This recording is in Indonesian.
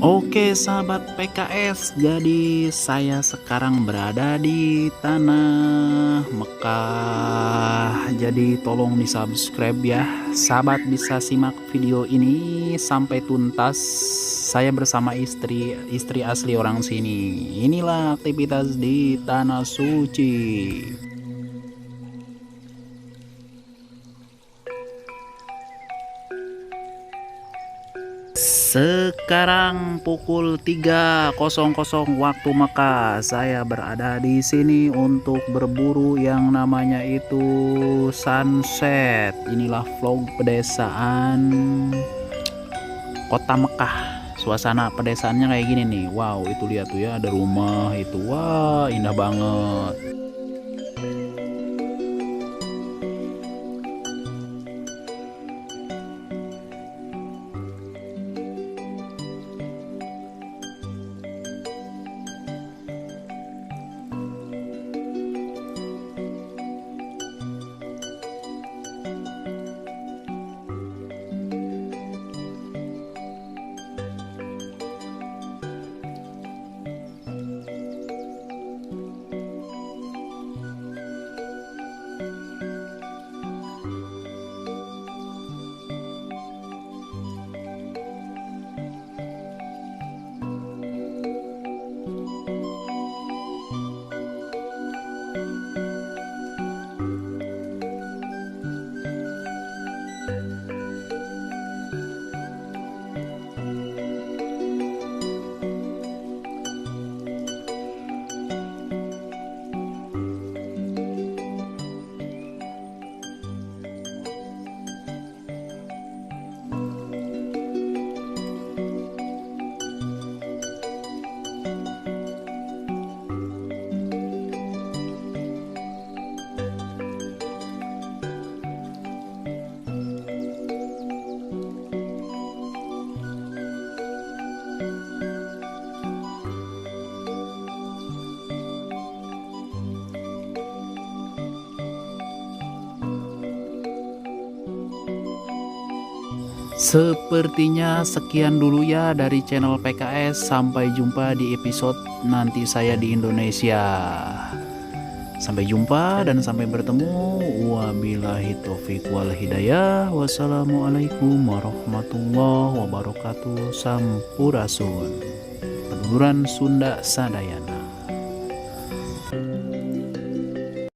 Oke sahabat PKS, jadi saya sekarang berada di tanah Mekah. Jadi tolong di subscribe ya sahabat, bisa simak video ini sampai tuntas. Saya bersama istri asli orang sini. Inilah aktivitas di tanah suci. Sekarang pukul 3.00 waktu Mekah. Saya berada di sini untuk berburu yang namanya itu sunset. Inilah vlog pedesaan kota Mekah. Suasana pedesaannya kayak gini nih. Wow, itu lihat tuh ya, ada rumah itu. Wah, indah banget. Sepertinya sekian dulu ya dari channel PKS. Sampai jumpa di episode nanti saya di Indonesia. Sampai jumpa dan sampai bertemu. Wabillahi taufiq wal hidayah. Wassalamualaikum warahmatullahi wabarakatuh. Sampurasun. Penuturan Sunda Sadayan.